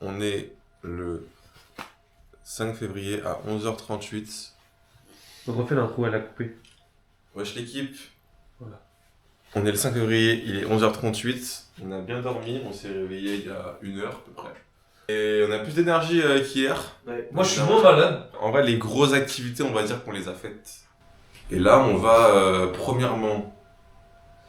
on est le 5 février à 11h38. Donc on fait l'intro, elle a coupé. Wesh l'équipe. Voilà. On est le 5 février, il est 11h38. On a bien dormi, on s'est réveillé il y a 1 heure à peu près. Et on a plus d'énergie qu'hier. Ouais. Moi je suis moins malade. En vrai, les grosses activités, on va dire qu'on les a faites. Et là, on va premièrement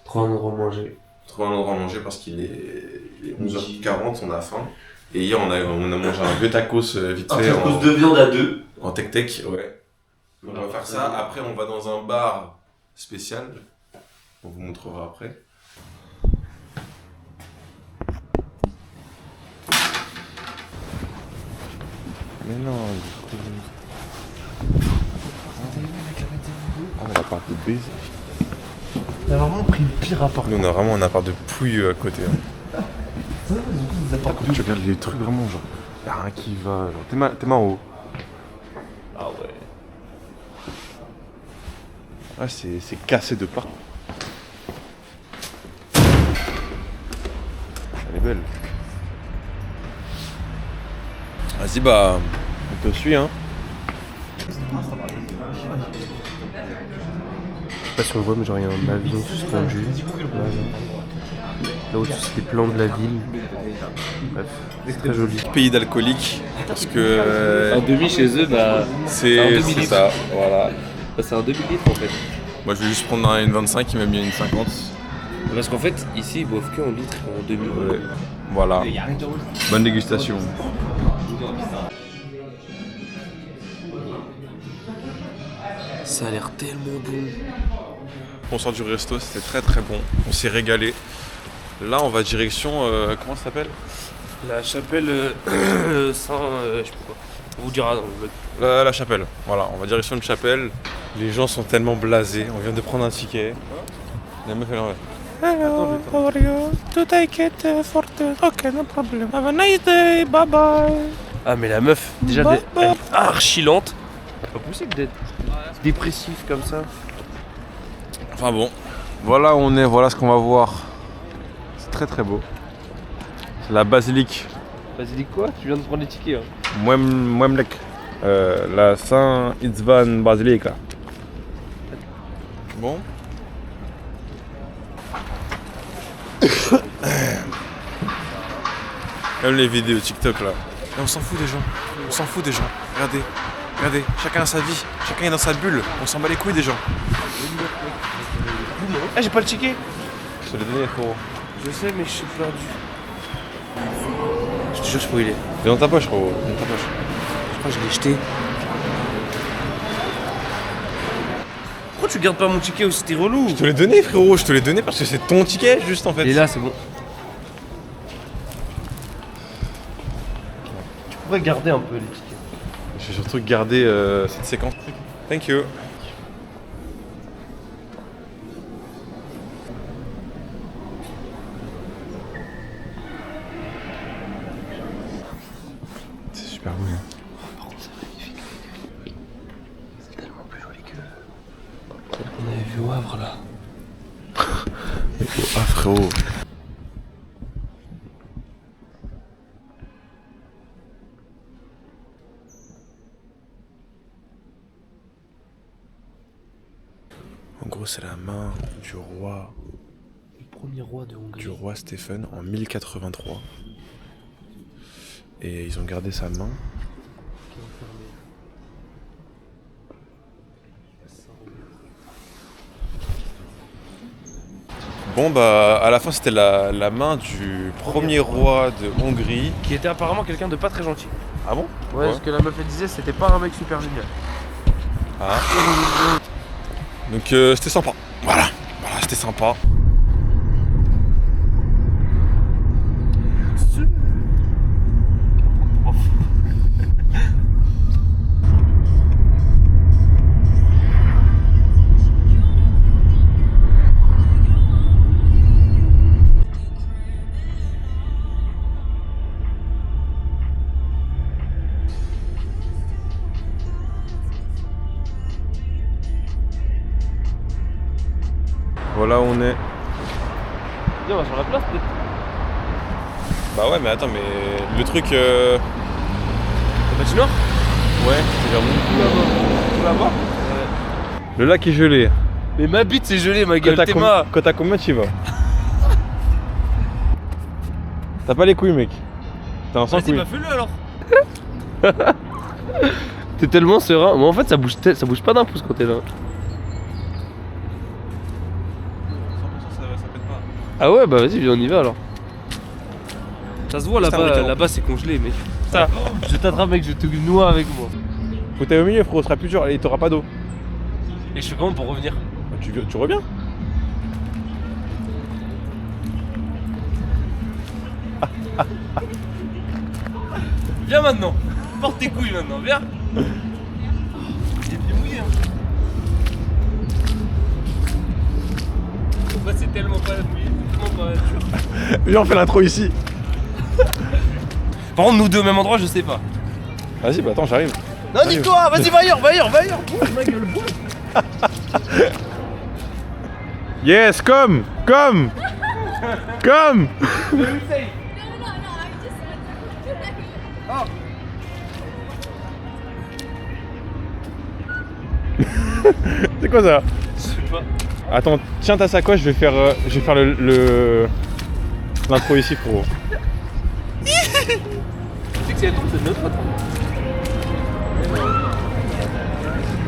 Trouver un endroit à manger. trouver un endroit à manger parce qu'il est 11h40, on a faim. Et hier, on a mangé un vieux tacos vite fait. Un tacos de viande à deux. En tech-tech, ouais. Donc on va faire ça. Après, on va dans un bar spécial. On vous montrera après. Mais non, on a pas de baiser. On a vraiment pris le pire appart. Nous, on a vraiment un appart de pouille à côté. Hein. Quand tu regardes les trucs vraiment, genre, y'a rien qui va. T'es en haut. Ah ouais. Ouais, c'est cassé de partout. Elle est belle. Vas-y, bah, on te suit, hein. Je sais pas si on voit, mais genre il y a un avion suspendu. Là au-dessus, c'est les plans de la ville. Bref, c'est très joli. Pays d'alcoolique, parce que Un demi chez eux, bah. c'est un demi-litre. ça, voilà. Bah, c'est un demi-litre en fait. Moi, je vais juste prendre une 25, il m'a mis une 50. Parce qu'en fait, ici, ils boivent que en litre, en demi. Ouais. Voilà. Bonne dégustation. Ça a l'air tellement bon. On sort du resto, c'était très très bon. On s'est régalé. Là, on va direction. Comment ça s'appelle? La chapelle Saint. Je sais pas quoi. On vous dira dans le vlog. La chapelle. Voilà, on va direction une chapelle. Les gens sont tellement blasés. On vient de prendre un ticket. La meuf, elle est en vrai. Hello, how are you? To take it for two. Ok, no problem. Have a nice day. Bye bye. Ah, mais la meuf, déjà, Bah, elle est archi lente. C'est pas possible d'être dépressif comme ça. Enfin bon, voilà où on est, voilà ce qu'on va voir. C'est très très beau. C'est la basilique Basilique quoi? Tu viens de prendre les tickets. Hein. Moemlek. La Saint-Itzvan Basilica. Bon. Même les vidéos TikTok là. Et on s'en fout des gens. On s'en fout des gens. Regardez. Regardez. Chacun a sa vie. Chacun est dans sa bulle. On s'en bat les couilles des gens. Ah, j'ai pas le ticket. Je te l'ai donné, frérot. Je sais, mais je suis perdu. Je te jure, je peux y aller. Il est dans ta poche, frérot. Dans ta poche. Je crois que je l'ai jeté. Pourquoi tu gardes pas mon ticket aussi? T'es relou. Je te l'ai donné, frérot. Je te l'ai donné parce que c'est ton ticket, juste en fait. Il est là, c'est bon. Tu pourrais garder un peu les tickets. Je vais surtout garder cette séquence. Thank you. C'est super beau. Hein. Par contre, c'est magnifique. C'est tellement plus joli que celle qu'on avait vu au Havre là. Ah frérot. En gros, c'est la main du roi. Le premier roi de Hongrie. Du roi Stephen en 1083. Et ils ont gardé sa main. Bon bah à la fin c'était la main du premier roi de Hongrie. Qui était apparemment quelqu'un de pas très gentil. Ah bon? Ouais, ce que la meuf elle disait, c'était pas un mec super génial. Ah. Donc c'était sympa. Voilà, c'était sympa. Voilà où on est. Viens, on va sur la place peut-être. Bah ouais, mais attends, mais le truc. La patinoire? Ouais, c'est vers où? Tout là-bas. Le lac est gelé. Mais ma bite c'est gelé, ma gueule, t'es ma. Quand t'as combien tu y vas? T'as pas les couilles, mec. T'as un sans Vas-y, couilles. bah fais-le alors. T'es tellement serein. Mais en fait, ça bouge pas d'un pouce quand t'es là. Ça pète pas. Ah ouais, bah vas-y, on y va alors. Ça se voit C'est un là-bas, week-end. là-bas c'est congelé, mec. Ça, je t'attrape, mec, je te noie avec moi. Faut t'aller au milieu, frérot, ce sera plus dur et t'auras pas d'eau. Et je fais comment pour revenir? Bah, tu reviens. Viens maintenant. Porte tes couilles maintenant, viens. Il est bien mouillé, hein. Bah, c'est tellement pas mouillé, c'est tellement pas dur. Viens, on fait l'intro ici. Par contre, nous deux au même endroit, je sais pas. Vas-y, bah attends, j'arrive. Non, nique-toi, vas-y, va ailleurs, va ailleurs, va ailleurs. Bouge ma gueule, bouge. Yes, come. No, I just C'est quoi ça? Je sais pas. Attends, tiens ta sacoche, je vais faire l'intro ici, frérot. Tu sais que si elle tombe, c'est de notre faute.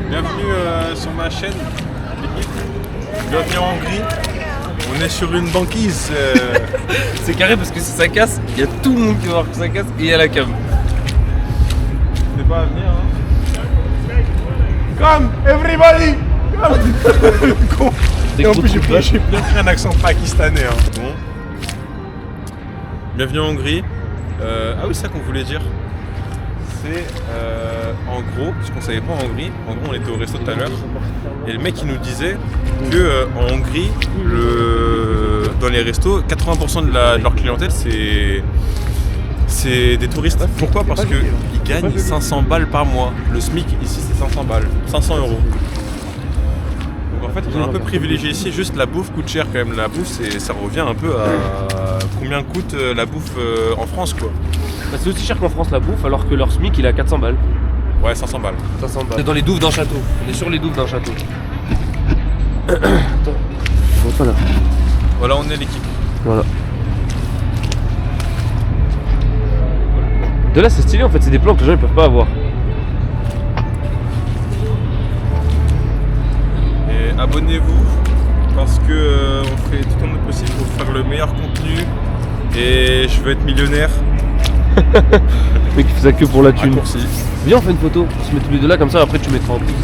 Bienvenue sur ma chaîne. Bienvenue en Hongrie. On est sur une banquise. C'est carré parce que si ça casse, il y a tout le monde qui va voir que ça casse et il y a la cam. C'est pas à venir, hein. Come, everybody! Come! Et en plus, j'ai bien pris un accent pakistanais. Hein. Bon. Bienvenue en Hongrie. Ah oui, c'est ça qu'on voulait dire. C'est en gros, ce qu'on savait pas en Hongrie. En gros, on était au resto tout à l'heure. Et le mec il nous disait que en Hongrie, dans les restos, 80% de leur clientèle c'est des touristes. Pourquoi? Parce qu'ils gagnent 500 balles par mois. Le SMIC ici c'est 500 balles, 500 euros. Donc en fait on est un peu privilégié ici, juste la bouffe coûte cher quand même. La bouffe ça revient un peu à combien coûte la bouffe en France quoi. Bah, c'est aussi cher qu'en France la bouffe alors que leur SMIC il est à 400 balles. Ouais 500 balles. 500 balles. On est dans les douves d'un château. On est sur les douves d'un château. Attends. Voilà. Voilà on est l'équipe. Voilà. De là c'est stylé en fait, c'est des plans que les gens ils peuvent pas avoir. Et abonnez-vous parce que on fait tout notre possible pour faire le meilleur contenu et je veux être millionnaire. Le mec il fait ça que pour la thune. Raccourci. Viens on fait une photo, on se met tous les deux là comme ça après tu mettras en plus.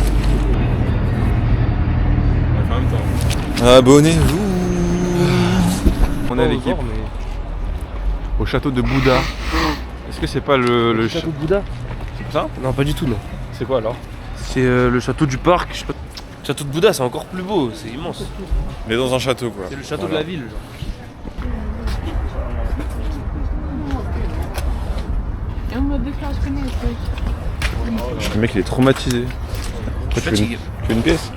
En même temps. Abonnez-vous. On est à l'équipe au château de Bouddha. Est-ce que c'est pas le château de Bouddha? C'est ça? Non pas du tout non. C'est quoi alors? C'est le château du parc, je sais pas. Le château de Bouddha c'est encore plus beau, c'est immense. Mais dans un château quoi. C'est le château Voilà. de la ville genre. Le mec il est traumatisé. Je suis fatigué. Tu veux une pièce?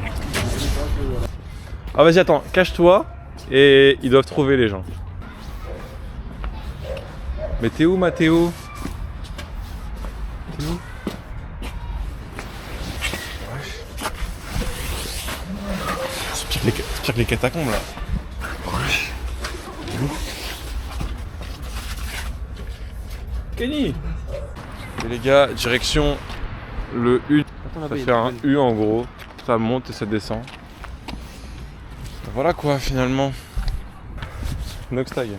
Ah vas-y attends, cache-toi et ils doivent trouver les gens. Mais t'es où Mathéo? T'es où? C'est pire que les catacombes là. Kenny! Et les gars, direction le U. Ça fait un U en gros. Ça monte et ça descend. Voilà quoi finalement. Noxtag.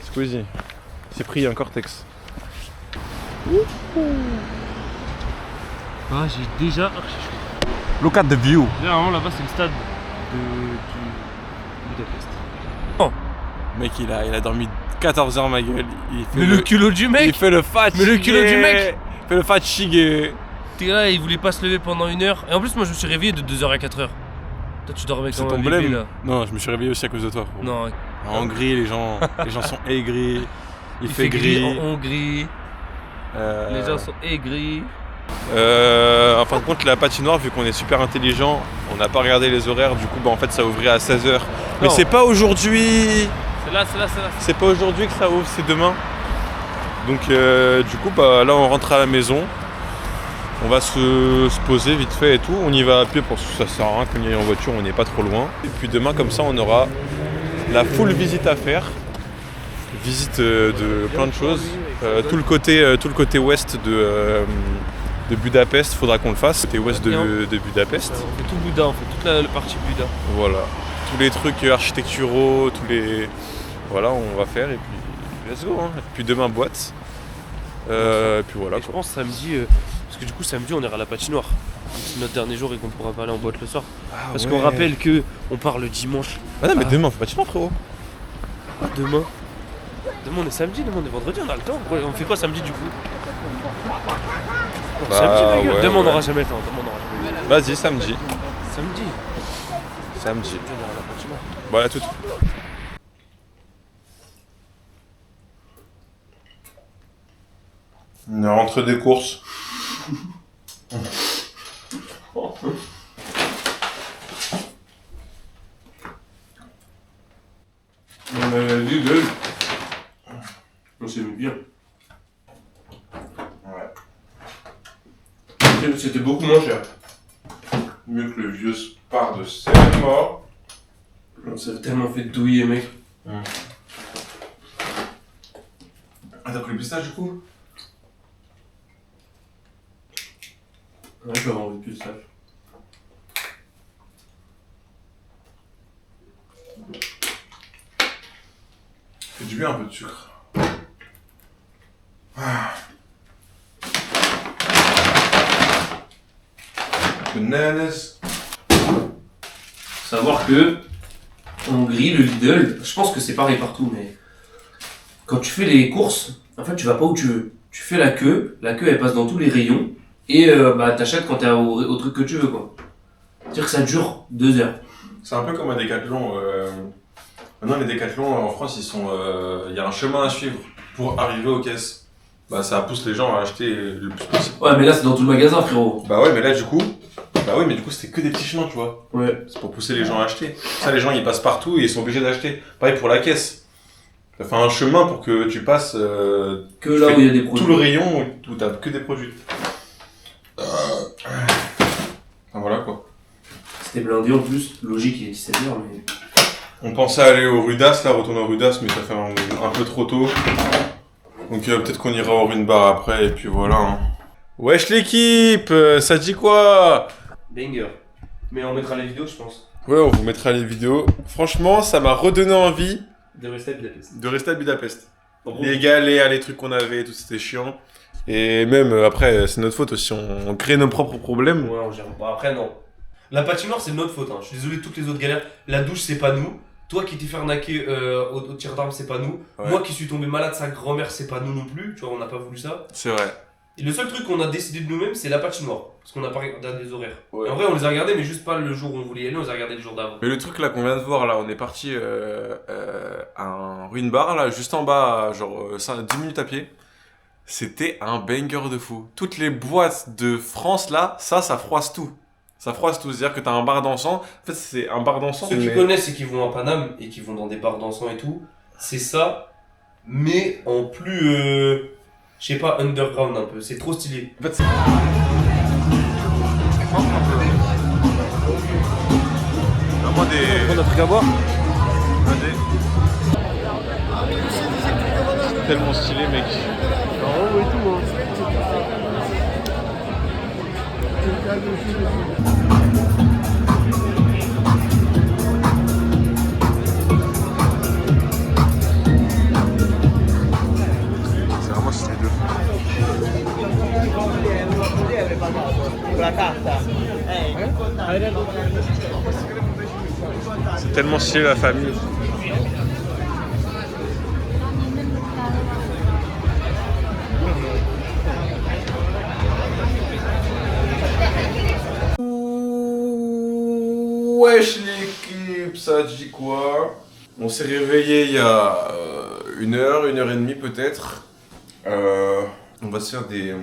Squeezie. C'est pris un cortex. Ah j'ai déjà archi chaud. Look at the view. Vraiment là-bas c'est le stade du Budapest. Mec il a dormi 14 heures ma gueule. Il fait Mais le culot du il mec! fait le fat. Mais le culot du mec! Il fait le fat chigué. T'es là, il voulait pas se lever pendant 1 heure. Et en plus moi je me suis réveillé de 2h à 4h. Toi tu dormais C'est comme ton un bébé blême. là. Non, je me suis réveillé aussi à cause de toi. Frérot. Non, En Hongrie les gens sont aigris. Il fait gris gris. en Hongrie. Les gens sont aigris. En fin de compte, la patinoire, vu qu'on est super intelligent, on n'a pas regardé les horaires, du coup, bah, en fait, ça ouvrait à 16h. Mais Non. c'est pas aujourd'hui! C'est C'est là, c'est là, c'est là. C'est pas aujourd'hui que ça ouvre, c'est demain. Donc du coup, bah, là on rentre à la maison. On va se poser vite fait et tout. On y va à pied parce que ça sert à rien qu'on y aille en voiture, on n'est pas trop loin. Et puis demain, comme ça, on aura la full visite à faire. Visite de plein de choses. Tout le côté ouest de Budapest, faudra qu'on le fasse. Côté ouest de Budapest. On fait tout Bouddha, on fait toute la partie Bouddha. Voilà. Tous les trucs architecturaux, tous les... Voilà, on va faire et puis let's go. Hein. Et puis demain, boîte. Et puis voilà. Et je pense samedi... Parce que du coup samedi on ira à la patinoire. C'est notre dernier jour et qu'on pourra pas aller en boîte le soir. Parce qu'on rappelle que on part le dimanche. Ah non mais demain on fait patinoire frérot. Demain on est samedi, demain on est vendredi, on a le temps. On fait quoi samedi du coup samedi ma gueule. Demain on n'aura jamais le temps. Vas-y samedi. Samedi. Samedi. On ira à la patinoire. Voilà tout. On est rentré des courses. On a Lidl. On s'est mis bien. Ouais. C'était beaucoup moins cher. Mieux que le vieux Spar de Seine-Mort. On s'est tellement fait douiller mec. Ah t'as pris le pistache du coup? Ouais, j'avais envie de pistache. Fait du bien un peu de sucre. Bananas. Savoir que en Hongrie, le Lidl, je pense que c'est pareil partout, mais quand tu fais les courses, en fait tu vas pas où tu veux. Tu fais la queue elle passe dans tous les rayons, et bah t'achètes quand t'es au truc que tu veux quoi. C'est-à-dire que ça dure 2 heures. C'est un peu comme un Décathlon. Maintenant les Décathlons en France il y a un chemin à suivre pour arriver aux caisses. Bah ça pousse les gens à acheter le plus possible. Ouais mais là c'est dans tout le magasin frérot. Bah ouais mais là du coup c'était que des petits chemins tu vois. Ouais. C'est pour pousser les gens à acheter. Ça les gens ils passent partout et ils sont obligés d'acheter. Pareil pour la caisse. Ça fait un chemin pour que tu passes Que là où il y a des produits. tout le rayon où t'as que des produits. Enfin, voilà quoi. C'était blindé en plus, logique il est 17h mais... On pensait aller au Rudas, là retourner au Rudas mais ça fait un peu trop tôt. Donc peut-être qu'on ira au Rune Bar après et puis voilà. Hein. Wesh l'équipe, ça dit quoi? Banger. Mais on mettra les vidéos je pense. Ouais on vous mettra les vidéos. Franchement ça m'a redonné envie De rester à Budapest. de rester à Budapest. Bon, Les galères, les trucs qu'on avait, tout c'était chiant. Et même après c'est notre faute aussi, on crée nos propres problèmes. Ouais, on gère. Bon, après, non. La patinoire, c'est de notre faute. Hein. Je suis désolé de toutes les autres galères. La douche, c'est pas nous. Toi qui t'es fait arnaquer au tir d'armes, c'est pas nous. Ouais. Moi qui suis tombé malade, sa grand-mère, c'est pas nous non plus. Tu vois, on n'a pas voulu ça. C'est vrai. Et le seul truc qu'on a décidé de nous-mêmes, c'est la patinoire. Parce qu'on n'a pas regardé les horaires. Ouais. Et en vrai, on les a regardés, mais juste pas le jour où on voulait y aller, on les a regardés les jours d'avant. Mais le truc là qu'on vient de voir là, on est parti à un Ruine Bar là, juste en bas, genre 10 minutes à pied. C'était un banger de fou. Toutes les boîtes de France là, ça froisse tout. Ça froisse tout, c'est-à-dire que t'as un bar dansant. En fait, c'est un bar dansant. Ceux qui connaissent et qui vont à Paname et qui vont dans des bars dansants et tout, c'est ça, mais en plus, je sais pas, underground un peu. C'est trop stylé. En fait, c'est... Vraiment des... On a truc à boire. Tellement stylé mec. C'est vraiment stylé de fou. C'est tellement stylé la famille. Wesh l'équipe, ça dit quoi? On s'est réveillé il y a 1 heure et demie peut-être. On va se faire des...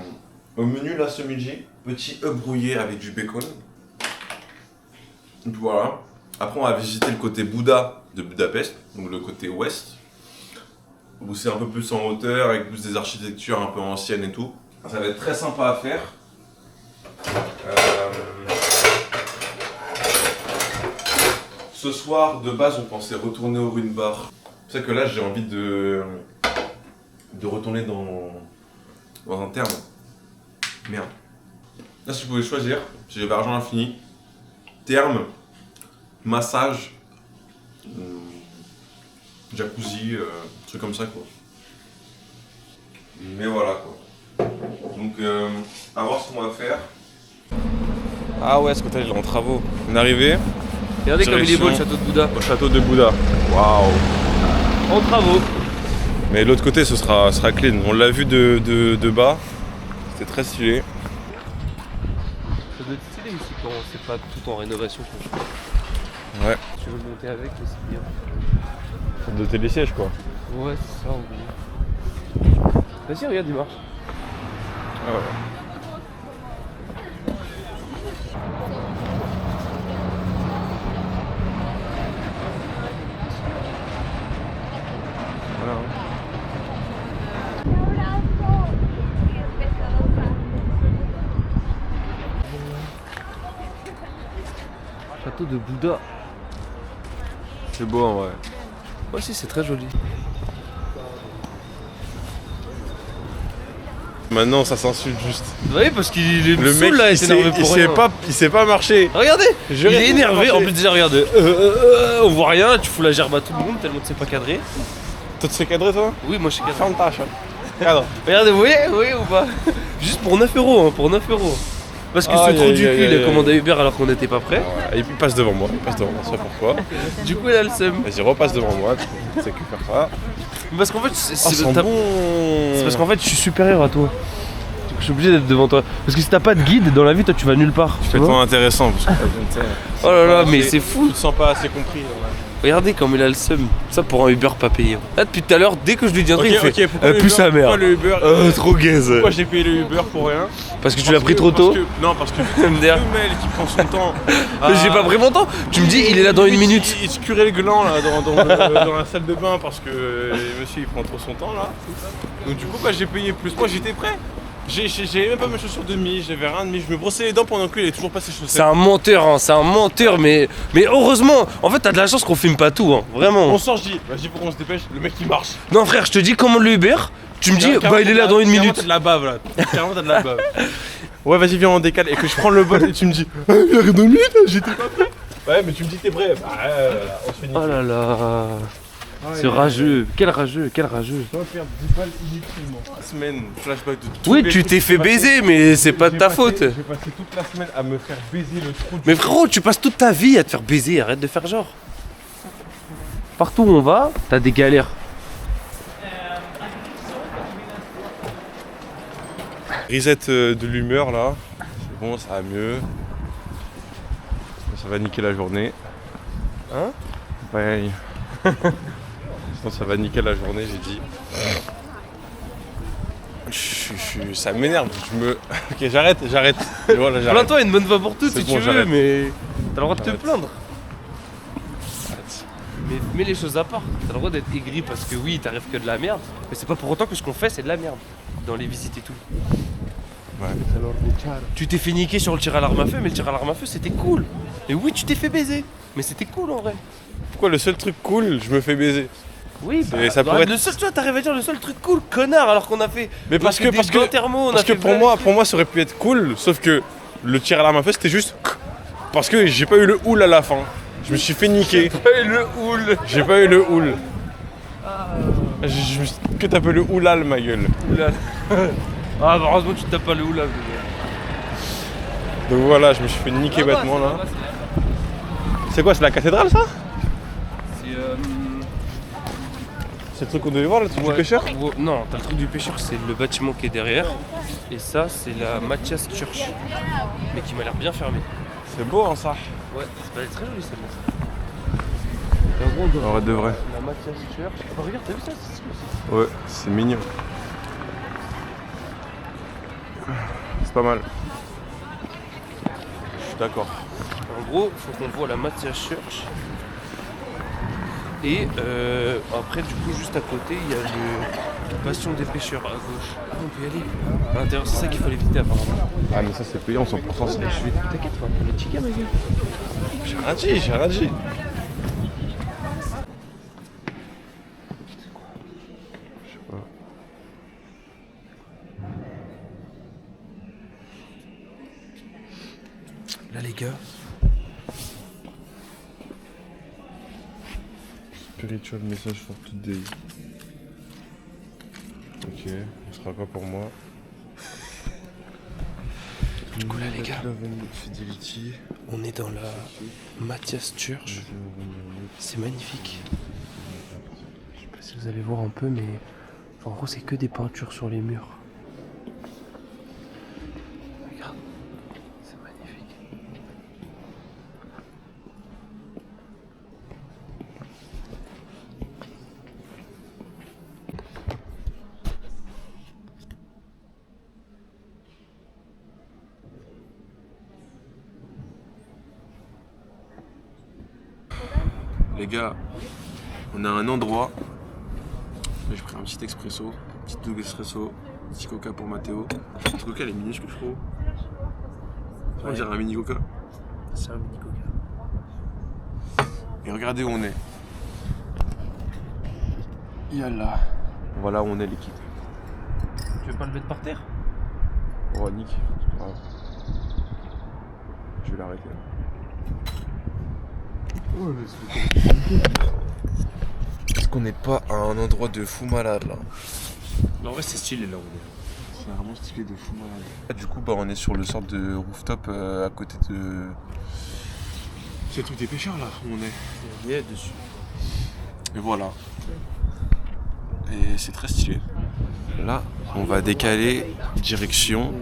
Au menu là ce midi, petit œuf brouillé avec du bacon. Voilà. Après on va visiter le côté Bouddha de Budapest, donc le côté ouest, où c'est un peu plus en hauteur, avec plus des architectures un peu anciennes et tout. Ça va être très sympa à faire. Ce soir, de base, on pensait retourner au Rune Bar. C'est pour ça que là, j'ai envie de retourner dans un terme. Merde. Là, si je pouvais choisir, si j'avais argent infini, terme, massage, jacuzzi, truc comme ça, quoi. Mais voilà, quoi. Donc, à voir ce qu'on va faire. Ah ouais, ce côté il est en travaux. On est arrivé. Regardez comme il est beau le château de Bouddha. Au château de Bouddha. Waouh. En travaux. Mais l'autre côté, ce sera clean. On l'a vu de bas. C'était très stylé. Ça doit être stylé ici quand c'est pas tout en rénovation. Ouais. Tu veux monter avec, mais c'est bien. Ça doit être les sièges, quoi. Ouais, c'est ça en gros. Vas-y, regarde, il marche. Ah ouais. Voilà. Château de Bouddha. C'est beau en vrai. Ouais, si, c'est très joli. Maintenant, ça s'insulte juste. Oui, parce qu'il est Le mec, là, il sait pas marcher. Regardez, Je il est reste énervé. marcher. En plus, déjà, regarde. On voit rien, tu fous la gerbe à tout le monde tellement que c'est pas cadré. Toi, tu sais cadrer, toi? Oui, moi je sais cadré. Ferme ta chatte. Cadre. Regardez, vous voyez ou pas? Juste pour 9 €, hein, pour 9 €. Parce que ce Aïe, trou aïe, du aïe, cul, il aïe, a commandé Uber alors qu'on n'était pas prêt. Et puis il passe devant moi, on sait pourquoi. Du coup, il a le seum. Vas-y, repasse devant moi, tu sais que faire ça. Parce qu'en fait, Oh, c'est parce qu'en fait, je suis supérieur à toi. Je suis obligé d'être devant toi. Parce que si t'as pas de guide dans la vie, toi tu vas nulle part. C'est trop intéressant parce que Oh là là, mais c'est fou. tu te sens pas assez compris. Regardez comme il a le seum. Ça pour un Uber pas payé. Là, depuis tout à l'heure, dès que je lui dis un truc, il fait pourquoi le plus Uber- sa mère. Pourquoi le Uber Trop gaze. Pourquoi j'ai payé le Uber pour rien? Parce que tu l'as pris trop tôt. Non, parce que MDR. le mec qui prend son temps. J'ai pas pris mon temps. Tu me dis, il est là dans une minute. Il se curait le gland là, dans la salle de bain parce que monsieur il prend trop son temps là. Donc du coup j'ai payé plus. Moi j'étais prêt. J'avais même pas mes chaussures de mi, j'avais rien de mi. Je me brossais les dents pendant que lui il est toujours pas ses chaussettes. C'est un menteur, hein, c'est un menteur, mais heureusement, en fait t'as de la chance qu'on filme pas tout, hein, vraiment. On sort, je dis, vas-y faut qu'on se dépêche, le mec il marche. Non frère, je te dis comment le Uber, tu me dis, bah il est là dans une minute. T'as de la bave là, carrément t'as de la bave. Ouais vas-y viens on décale et que je prends le bol et tu me dis, il arrive dans une minute, j'étais pas prêt. Ouais mais tu me dis t'es prêt, bah on se fait niquer. Oh là là, c'est rageux, quel rageux, quel rageux. Tu vas perdre 10 balles inutilement. La semaine, flashback de tous Oui, les tu trucs t'es que fait j'ai passé. baiser, mais c'est pas de J'ai ta passé- faute. J'ai passé toute la semaine à me faire baiser le trou du... Mais frérot, tu passes toute ta vie à te faire baiser, arrête de faire genre. Partout où on va, t'as des galères. Reset de l'humeur là, c'est bon, ça va mieux. Ça va niquer la journée. Hein? Ouais. Sinon ça va niquer la journée, j'ai dit. Ça m'énerve, Ok, j'arrête. Et voilà, j'arrête. Plains-toi une bonne fois pour toutes C'est si bon, tu veux, j'arrête. mais t'as le droit de te J'arrête. plaindre. Mais mets les choses à part, t'as le droit d'être aigri parce que oui, t'arrives que de la merde, mais c'est pas pour autant que ce qu'on fait c'est de la merde. Dans les visites et tout. Ouais. Tu t'es fait niquer sur le tir à l'arme à feu, mais le tir à l'arme à feu c'était cool. Et oui, tu t'es fait baiser, mais c'était cool en vrai. Pourquoi le seul truc cool, je me fais baiser? Oui, bah, ça pourrait être- le seul, tu vois, t'arrives à dire le seul truc cool, connard, alors qu'on a fait. Mais parce que thermo, on Parce a que fait pour moi, ça aurait pu être cool, sauf que le tir à l'arme à feu, c'était juste parce que j'ai pas eu le houle à la fin. Je me suis fait niquer. le houle. J'ai pas eu le houle. Je me suis que tapé le houlal, ma gueule. Ah, bah, heureusement que tu tapes pas le houle là. Donc voilà, je me suis fait niquer bêtement là. C'est quoi, c'est la cathédrale ça? C'est C'est le truc qu'on devait voir, le truc du ouais. pêcheur? Ouais, non, t'as le truc du pêcheur, c'est le bâtiment qui est derrière. Et ça, c'est la Matthias Church. Mais qui m'a l'air bien fermée. C'est beau hein ça. Ouais, c'est pas très joli celle-là. Et en gros, on doit En vrai de vrai. la Matthias Church. Oh, regarde, t'as vu ça? C'est stylé. Ouais, c'est mignon. C'est pas mal. Je suis d'accord. En gros, faut qu'on voit la Matthias Church. Et après, du coup, juste à côté, il y a le bastion des pêcheurs à gauche. Ah, on peut y aller. À l'intérieur, c'est ça qu'il faut éviter apparemment. Ah, mais ça, c'est payant, 100%, c'est gratuit. T'inquiète pas, les chica, ma gueule. J'ai rien dit, j'ai rien dit. Là, les gars. Spiritual message for today. Ok, ce sera quoi pour moi? Du coup, là, les gars, Love and Fidelity. on est dans la Matthias Church. C'est magnifique. Je sais pas si vous allez voir un peu, mais en gros, c'est que des peintures sur les murs. Regarde, c'est magnifique. Les gars, on a un endroit. J'ai pris un petit expresso, petit double espresso, petit coca pour Mathéo. Le petit coca, elle est minuscule, je trouve. On dirait un mini coca. C'est un mini coca. Et regardez où on est. Yallah. Voilà où on est, l'équipe. Tu veux pas le mettre par terre? Oh, Nick, c'est pas grave. Je vais l'arrêter. Est-ce qu'on n'est pas à un endroit de fou malade là? En vrai, c'est stylé là où on est. C'est vraiment stylé de fou malade. Du coup, bah, on est sur le sorte de rooftop à côté de. C'est le truc des pêcheurs là où on est. Il y a dessus. Et voilà. Et c'est très stylé. Là, on va décaler direction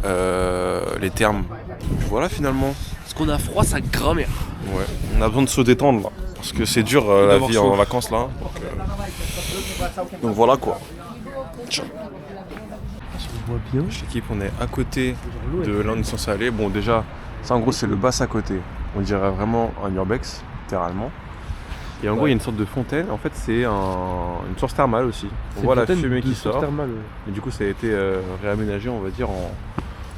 les thermes. Voilà finalement. Parce qu'on a froid, sa grand-mère. Ouais, on a besoin de se détendre là. Parce que c'est dur la d'avoir vie chaud. en vacances là. Donc voilà quoi. On voit bien. L'équipe, on est à côté de là où on est censé aller. Bon, déjà, ça en gros, c'est le bass à côté. On dirait vraiment un urbex, littéralement. Et en gros, il y a une sorte de fontaine. En fait, c'est une source thermale aussi. On voit la fumée qui sort. Et du coup, ça a été réaménagé, on va dire, en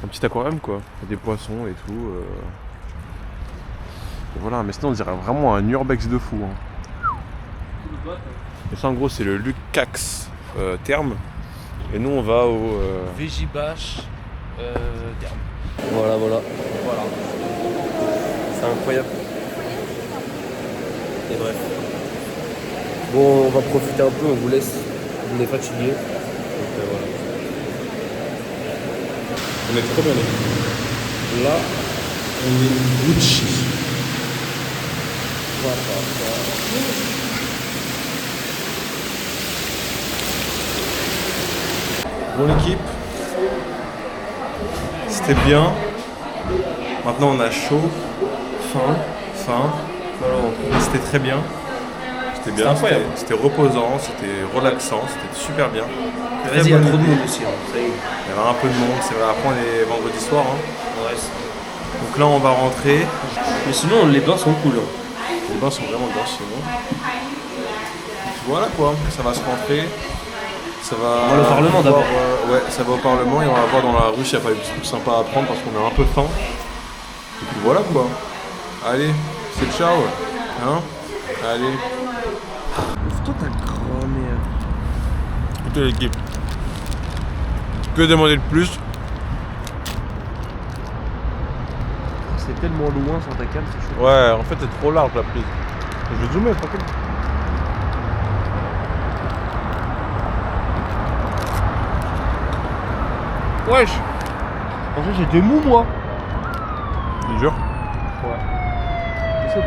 petit aquarium quoi. Il y a des poissons et tout. Et voilà, mais sinon, on dirait vraiment un urbex de fou. Hein. Et ça, en gros, c'est le Lucax Therme. Et nous, on va au. Végibache Therme. Voilà. C'est incroyable. Et bref. Bon, on va profiter un peu, on vous laisse. On est fatigué. Donc voilà. On est trop bien. Là, on est Gucci. Bon l'équipe, c'était bien. Maintenant on a chaud, faim. Mais c'était très bien. C'était bien, incroyable. c'était reposant, c'était relaxant, c'était super bien. Très Vas-y, il y a bonne trop de idée. monde aussi. Hein. Ça y est. Il y avait un peu de monde, c'est vrai, après on est vendredi soir. Hein. Ouais. Donc là on va rentrer. Mais sinon, les bains sont cool. Hein. Les bains sont vraiment bien sinon. Voilà quoi, ça va se rentrer. Ça va. On va au Parlement voir, d'abord. Ouais, ça va au Parlement et on va voir dans la rue s'il n'y a pas des petits trucs sympas à prendre parce qu'on a un peu faim. Et puis voilà quoi. Allez, c'est ciao. Hein? Allez. Toi, ta grand-mère. Écoutez l'équipe. Que demander de plus? C'est tellement loin sur ta cam, c'est chaud. Ouais, en fait c'est trop large la prise. Je vais zoomer tranquille. Wesh. En fait, j'étais mou, moi. C'est dur. C'est ça, donc.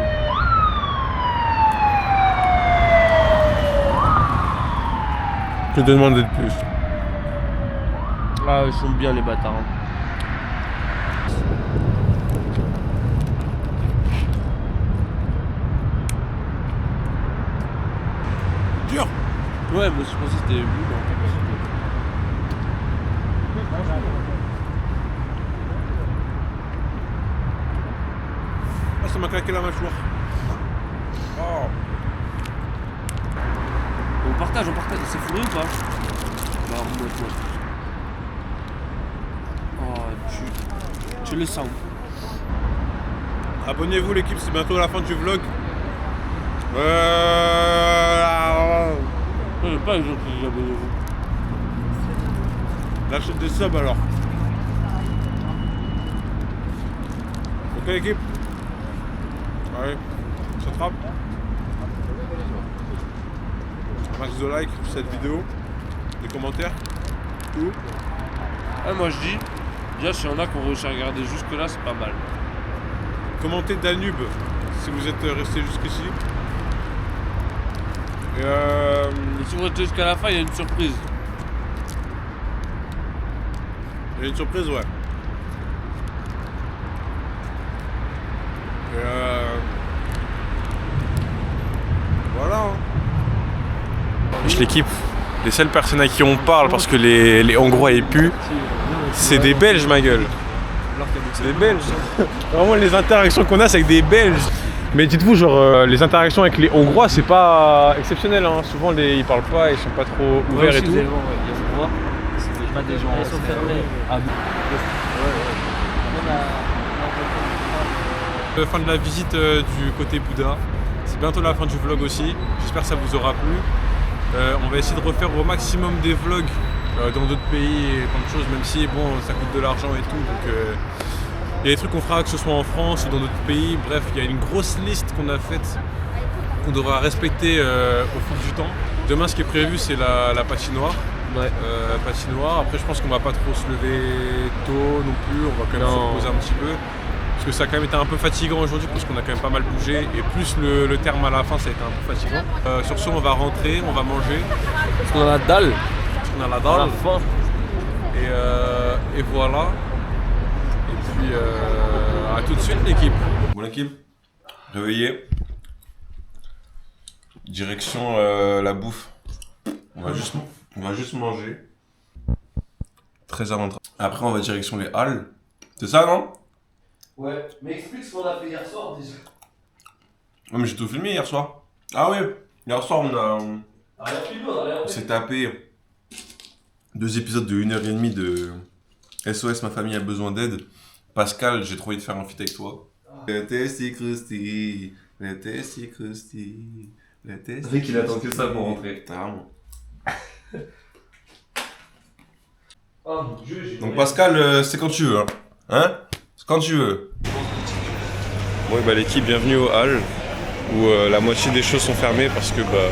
Que demander de plus? Ah, ils sont bien, les bâtards. Hein. Dur. Ouais, moi je pensais que c'était mou, mais en fait, c'était... Ah, ça m'a claqué la mâchoire. Oh. partage. C'est fourré ou pas? Bah, remonte-moi. Oh, tu le sens. Abonnez-vous l'équipe, c'est bientôt la fin du vlog. J'ai pas les gens qui disent abonnez-vous. Lâchez des subs alors. Ok l'équipe. Allez, ça trappe. Un max de likes sur cette vidéo. Des commentaires. Tout. Ah, moi je dis, déjà s'il y en a qui ont réussi à regarder jusque là, c'est pas mal. Commentez Danube si vous êtes resté jusqu'ici. Et si vous restez jusqu'à la fin, il y a une surprise. il y a une surprise, ouais. Et voilà. Hein. Je l'équipe. Les seules personnes à qui on parle parce que les Hongrois ils puent, c'est des Belges, ma gueule. C'est des Belges. Vraiment, les interactions qu'on a, c'est avec des Belges. Mais dites-vous, genre, les interactions avec les Hongrois, c'est pas exceptionnel. Hein. Souvent, ils parlent pas, ils sont pas trop ouverts et tout. C'est pas des gens. Ils sont fermés. Fin de la visite du côté Bouddha. C'est bientôt la fin du vlog aussi. J'espère que ça vous aura plu. On va essayer de refaire au maximum des vlogs dans d'autres pays et plein de choses, même si bon, ça coûte de l'argent et tout. Donc il y a des trucs qu'on fera, que ce soit en France ou dans d'autres pays. Bref, il y a une grosse liste qu'on a faite, qu'on devra respecter au fil du temps. Demain, ce qui est prévu, c'est la patinoire. Ouais. Patinoire. Après, je pense qu'on va pas trop se lever tôt non plus. On va quand même se reposer un petit peu. Parce que ça a quand même été un peu fatigant aujourd'hui parce qu'on a quand même pas mal bougé et plus le terme à la fin ça a été un peu fatigant. Sur ce on va rentrer, on va manger. Parce qu'on a la dalle. On a la dalle. Faim. Et voilà. Et puis à tout de suite l'équipe. Bon l'équipe, réveillez. Direction la bouffe. On va juste manger. 13h23. Après on va direction les halles. C'est ça non? Ouais, mais explique ce qu'on a fait hier soir déjà. Ouais, mais j'ai tout filmé hier soir. Ah oui, hier soir on s'est tapé 2 épisodes de 1h30 de SOS Ma famille a besoin d'aide. Pascal, j'ai trop envie de faire un feat avec toi. Le testy crusty, le testy crusty, le testy. Rick il attend que ça pour rentrer. Carrément. Oh mon dieu, j'ai. Donc Pascal, c'est quand tu veux, hein? C'est quand tu veux. Bon, bah l'équipe, bienvenue au hall où la moitié des choses sont fermées parce que bah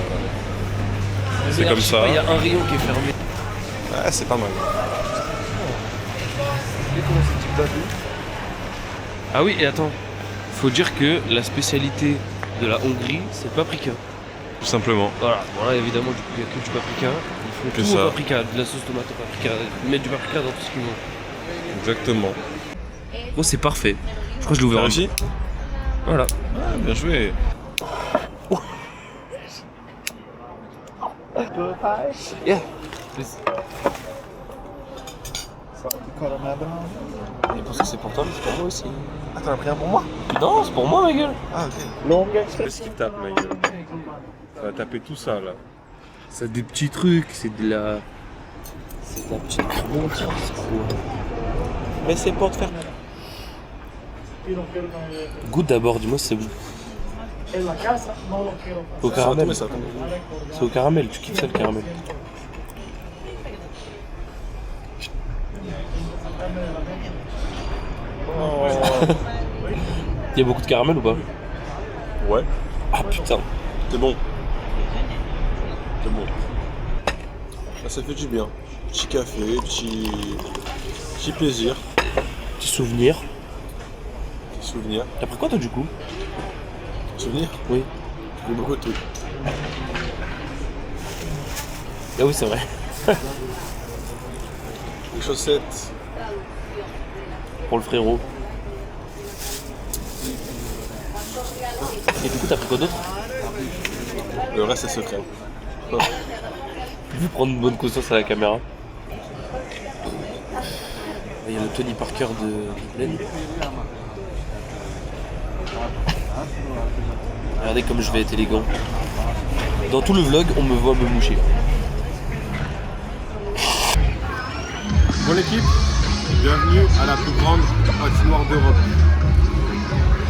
c'est comme ça. Il y a un rayon qui est fermé. Ouais, c'est pas mal. Ah oui, et attends, faut dire que la spécialité de la Hongrie, c'est le paprika. Tout simplement. Voilà, bon là évidemment du coup il n'y a que du paprika. Il faut Que tout ça. au paprika, de la sauce tomate au paprika, mettre du paprika dans tout ce qu'ils vont. Exactement. Oh c'est parfait. Je crois que je l'ai ouvert T'as réussi? Voilà. Ah, bien joué. Yeah. Je pense que c'est pour toi, mais c'est pour moi aussi. Ah, t'en as pris un pour moi? Non, c'est pour moi ma gueule. Ah, ok. Qu'est-ce qu'il tape, ma gueule? Ça va taper tout ça là. C'est des petits trucs, c'est de la. C'est de la petite remontée, c'est quoi? Mais c'est pour te faire. Goûte d'abord, dis-moi si c'est bon. Au caramel. C'est au caramel, tu kiffes ça le caramel. Il y a beaucoup de caramel ou pas? Ouais. Ah putain. C'est bon. C'est bon. Là, ça fait du bien. Petit café, petit plaisir, Petit souvenir. petit souvenir. T'as pris quoi toi du coup? Souvenir? Oui. J'ai pris beaucoup de trucs. Ah oui c'est vrai. Les chaussettes. Pour le frérot. Et du coup t'as pris quoi d'autre? Le reste est secret. Tu veux prendre une bonne conscience à la caméra? Il y a le Tony Parker de Glen. Regardez comme je vais être élégant. Dans tout le vlog, on me voit me moucher. Bon l'équipe, bienvenue à la plus grande patinoire d'Europe.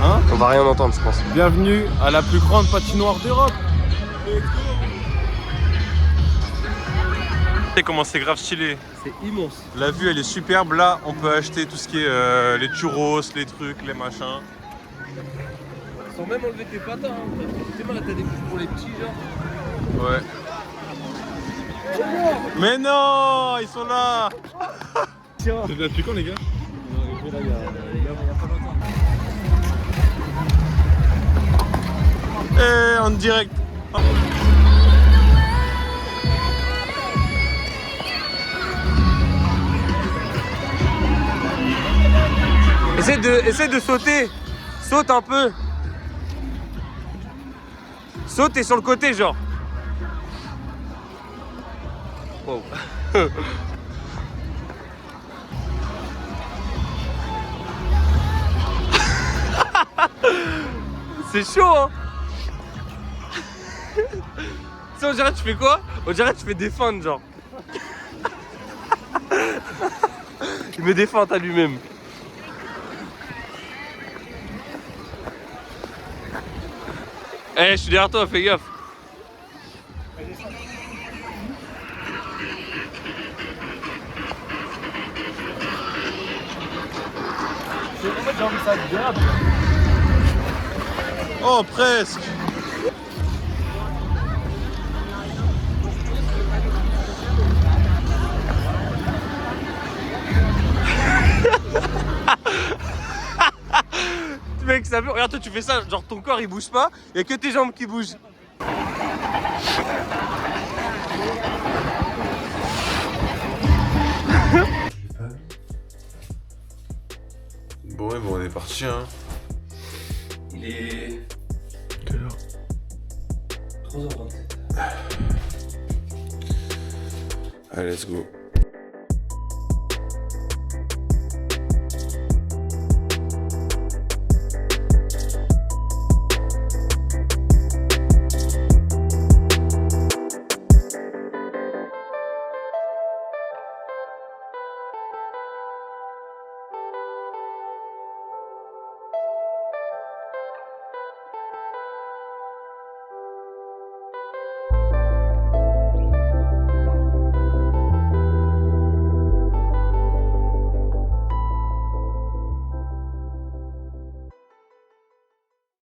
Hein? On va rien entendre, je pense. Bienvenue à la plus grande patinoire d'Europe. Comment c'est grave stylé. C'est immense. La vue elle est superbe. Là on peut acheter tout ce qui est les churros, les trucs, les machins. Sans même enlever tes patins, hein. T'es mal, t'as des couches pour les petits genre. Ouais. Mais non, ils sont là. C'est de depuis quand les gars? Eh, en direct. Essaie de sauter. Saute un peu. Saute et sur le côté genre. Wow. C'est chaud hein. Ça on dirait tu fais quoi? On dirait tu fais des feintes genre. Il me défend à lui-même. Eh, je suis derrière toi, fais gaffe. Oh presque. Mec, ça veut. Regarde, toi, tu fais ça, genre ton corps il bouge pas, y'a que tes jambes qui bougent. Bon ouais, bon on est parti hein. Il est. Quelle heure? 3h27. Allez, let's go.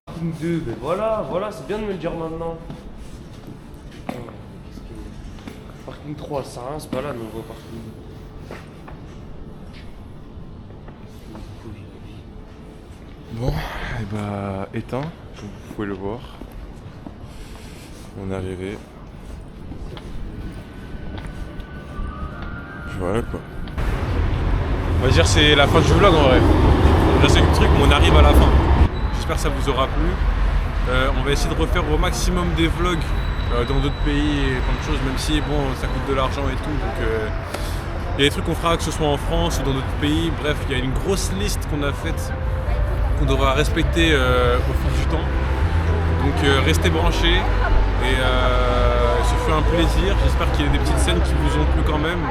Parking 2, mais voilà, c'est bien de me le dire maintenant. Parking 3, ça rien, c'est pas là, nous on va au parking 2. Bon, et bah éteint, comme vous pouvez le voir. On est arrivé. Voilà quoi. On va dire c'est la fin du vlog en vrai. Là c'est le truc, mais on arrive à la fin. J'espère que ça vous aura plu. On va essayer de refaire au maximum des vlogs dans d'autres pays et plein de choses, même si bon ça coûte de l'argent et tout. Donc il y a des trucs qu'on fera que ce soit en France ou dans d'autres pays. Bref, il y a une grosse liste qu'on a faite, qu'on devra respecter au fil du temps. Donc restez branchés et ce fut un plaisir. J'espère qu'il y a des petites scènes qui vous ont plu quand même.